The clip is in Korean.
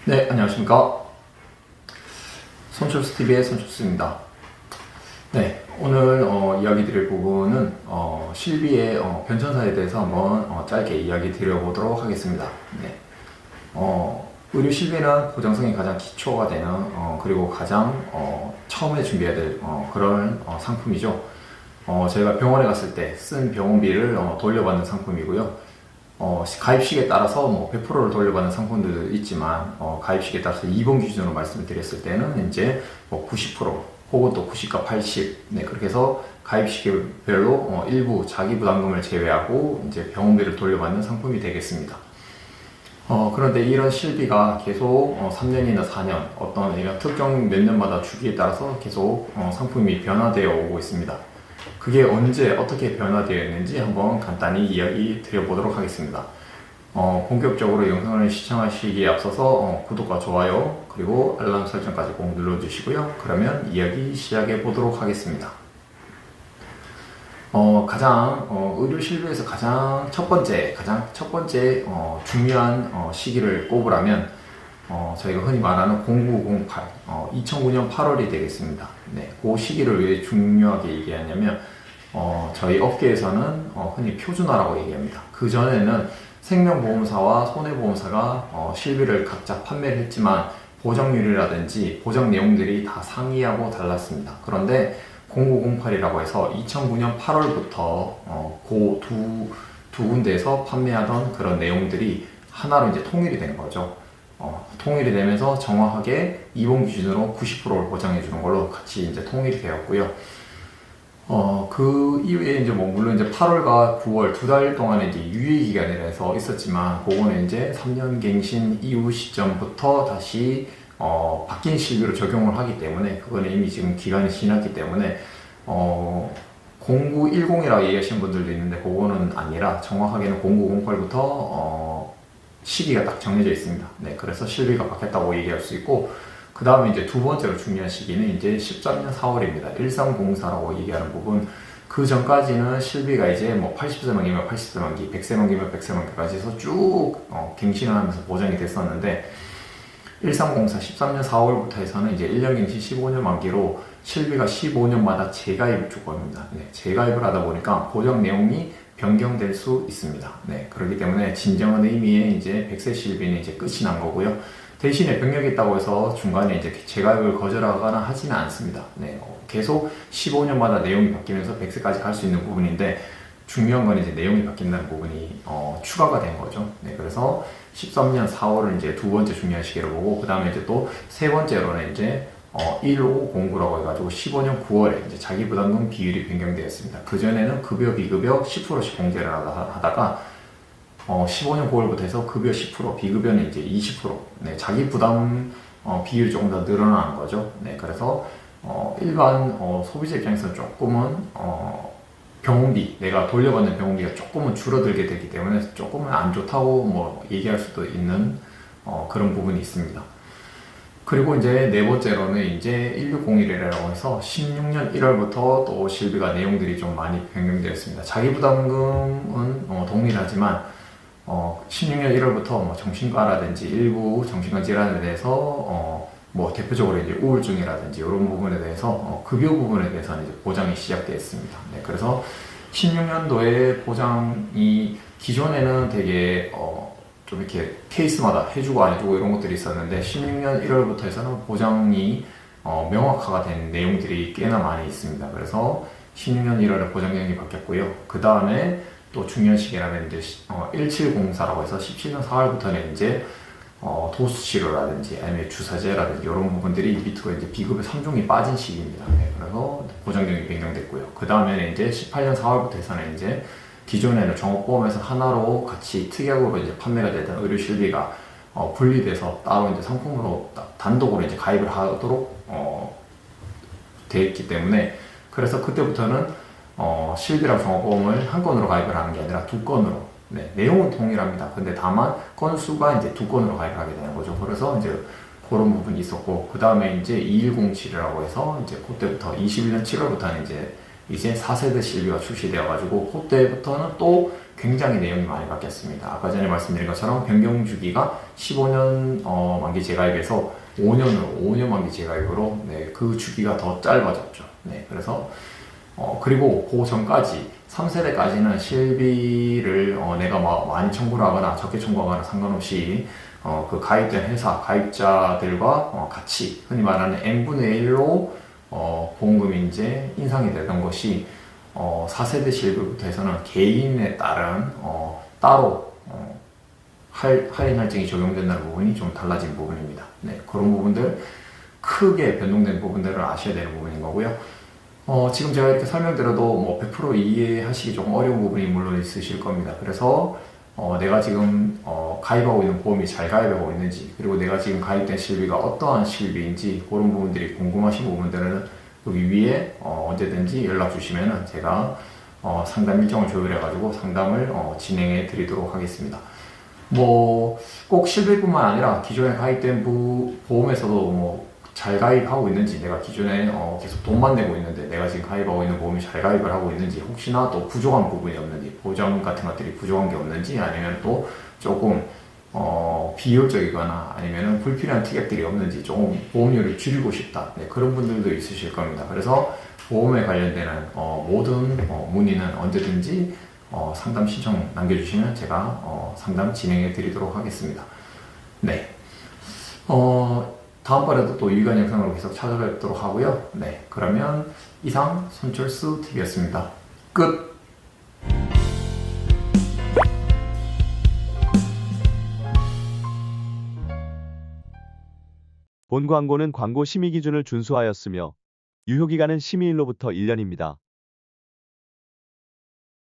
네, 안녕하십니까. 손철수TV의 손철수입니다. 네, 오늘 이야기 드릴 부분은 실비의 변천사에 대해서 한번 짧게 이야기 드려보도록 하겠습니다. 네, 의료 실비는 보장성이 가장 기초가 되는 그리고 가장 처음에 준비해야 될 그런 상품이죠. 저희가 병원에 갔을 때 쓴 병원비를 돌려받는 상품이고요. 가입식에 따라서 100%를 돌려받는 상품들도 있지만, 가입식에 따라서 2번 기준으로 말씀을 드렸을 때는 이제 90% 혹은 또 90과 80, 네, 그렇게 해서 가입식별로 일부 자기 부담금을 제외하고 이제 병원비를 돌려받는 상품이 되겠습니다. 그런데 이런 실비가 계속 3년이나 4년, 어떤 이런 특정 몇 년마다 주기에 따라서 계속 상품이 변화되어 오고 있습니다. 그게 언제 어떻게 변화되어 있는지 한번 간단히 이야기 드려보도록 하겠습니다. 본격적으로 영상을 시청하시기에 앞서서 구독과 좋아요 그리고 알람 설정까지 꼭 눌러주시고요. 그러면 이야기 시작해 보도록 하겠습니다. 의료 실비에서 가장 첫 번째 중요한 시기를 꼽으라면 저희가 흔히 말하는 0908, 2009년 8월이 되겠습니다. 네, 그 시기를 왜 중요하게 얘기하냐면, 저희 업계에서는 흔히 표준화라고 얘기합니다. 그 전에는 생명보험사와 손해보험사가 실비를 각자 판매를 했지만 보장률이라든지 보장 내용들이 다 상이하고 달랐습니다. 그런데 0908이라고 해서 2009년 8월부터 그 두 군데에서 판매하던 그런 내용들이 하나로 이제 통일이 된 거죠. 통일이 되면서 정확하게 2번 기준으로 90%를 보장해 주는 걸로 같이 이제 통일이 되었고요. 그 이후에 이제 물론 이제 8월과 9월 두 달 동안에 이제 유예 기간이라서 있었지만, 그거는 이제 3년 갱신 이후 시점부터 다시 바뀐 실비로 적용을 하기 때문에, 그거는 이미 지금 기간이 지났기 때문에 0910이라고 얘기하시는 분들도 있는데, 그거는 아니라 정확하게는 0908부터 시기가 딱 정해져 있습니다. 네, 그래서 실비가 바뀌었다고 얘기할 수 있고, 그 다음에 이제 두 번째로 중요한 시기는 이제 13년 4월입니다. 1304라고 얘기하는 부분. 그 전까지는 실비가 이제 80세 만기면 80세 만기, 100세 만기면 100세 만기까지 해서 쭉 갱신을 하면서 보장이 됐었는데, 1304 13년 4월부터 해서는 이제 1년 갱신 15년 만기로 실비가 15년마다 재가입 조건입니다. 네, 재가입을 하다 보니까 보장 내용이 변경될 수 있습니다. 네, 그렇기 때문에 진정한 의미의 이제 100세 실비는 이제 끝이 난 거고요. 대신에 병력이 있다고 해서 중간에 이제 재가입을 거절하거나 하지는 않습니다. 네, 계속 15년마다 내용이 바뀌면서 100세까지 갈 수 있는 부분인데, 중요한 건 이제 내용이 바뀐다는 부분이 추가가 된 거죠. 네, 그래서 13년 4월을 이제 두 번째 중요한 시기로 보고, 그 다음에 이제 또 세 번째로는 이제 1509라고 해가지고 15년 9월에 이제 자기 부담금 비율이 변경되었습니다. 그전에는 급여 비급여 10%씩 공제를 하다가 15년 9월부터 해서 급여 10%, 비급여는 이제 20%, 네, 자기 부담 비율이 조금 더 늘어나는 거죠. 네, 그래서 일반 소비자 입장에서 조금은 병원비, 내가 돌려받는 병원비가 조금은 줄어들게 되기 때문에 조금은 안 좋다고 얘기할 수도 있는 그런 부분이 있습니다. 그리고 이제 네 번째로는 이제 1601이라고 해서 16년 1월부터 또 실비가 내용들이 좀 많이 변경되었습니다. 자기 부담금은 동일하지만 16년 1월부터 정신과라든지 일부 정신과 질환에 대해서 대표적으로 이제 우울증이라든지 이런 부분에 대해서 급여 부분에 대해서는 이제 보장이 시작되었습니다. 네, 그래서 16년도에 보장이 기존에는 되게 좀 이렇게 케이스마다 해주고 안 해주고 이런 것들이 있었는데, 16년 1월부터 해서는 보장이 명확화가 된 내용들이 꽤나 많이 있습니다. 그래서 16년 1월에 보장 내용이 바뀌었고요. 그 다음에 또 중요한 시기라면 이제 1704라고 해서 17년 4월부터는 이제 도수 치료라든지 아니면 주사제라든지 이런 부분들이 밑으로 이제 비급여 3종이 빠진 시기입니다. 네, 그래서 보장 내용이 변경됐고요. 그 다음에는 이제 18년 4월부터 해서는 이제 기존에는 종합보험에서 하나로 같이 특약으로 이제 판매가 되던 의료 실비가 분리돼서 따로 이제 상품으로 단독으로 이제 가입을 하도록 되어 있기 때문에, 그래서 그때부터는 실비랑 종합보험을 한 건으로 가입을 하는 게 아니라 두 건으로, 네, 내용은 동일합니다. 근데 다만 건수가 이제 두 건으로 가입을 하게 되는 거죠. 그래서 이제 그런 부분이 있었고, 그 다음에 이제 2107이라고 해서 이제 그때부터 21년 7월부터는 이제 4세대 실비가 출시되어가지고, 그때부터는 또 굉장히 내용이 많이 바뀌었습니다. 아까 전에 말씀드린 것처럼 변경 주기가 15년 만기 재가입에서 5년 만기 재가입으로 네, 그 주기가 더 짧아졌죠. 네, 그래서 그리고 그 전까지 3세대까지는 실비를 내가 많이 청구를 하거나 적게 청구하거나 상관없이 그 가입된 회사 가입자들과 같이 흔히 말하는 n분의 1로 보험금이 이제 인상이 되던 것이 4세대 실비부터 해서는 개인에 따른 따로 할인 할증이 적용된다는 부분이 좀 달라진 부분입니다. 네, 그런 부분들 크게 변동된 부분들을 아셔야 되는 부분인 거고요. 지금 제가 이렇게 설명드려도 뭐 100% 이해하시기 조금 어려운 부분이 물론 있으실 겁니다. 그래서 내가 지금 가입하고 있는 보험이 잘 가입하고 있는지, 그리고 내가 지금 가입된 실비가 어떠한 실비인지 그런 부분들이 궁금하신 부분들은 여기 위에 언제든지 연락 주시면 제가 상담 일정을 조율해 가지고 상담을 진행해 드리도록 하겠습니다. 뭐 꼭 실비뿐만 아니라 기존에 가입된 보험에서도 뭐 잘 가입하고 있는지, 내가 기존에 계속 돈만 내고 있는데 내가 지금 가입하고 있는 보험이 잘 가입을 하고 있는지, 혹시나 또 부족한 부분이 없는지, 보장 같은 것들이 부족한 게 없는지, 아니면 또 조금 비효율적이거나 아니면 불필요한 특약들이 없는지, 조금 보험료를 줄이고 싶다, 네, 그런 분들도 있으실 겁니다. 그래서 보험에 관련되는 모든 문의는 언제든지 상담 신청 남겨주시면 제가 상담 진행해 드리도록 하겠습니다. 네. 다음번에도 또 유익한 영상으로 계속 찾아뵙도록 하고요. 네. 그러면 이상 손철수 TV였습니다. 끝! 본 광고는 광고 심의 기준을 준수하였으며 유효기간은 심의일로부터 1년입니다.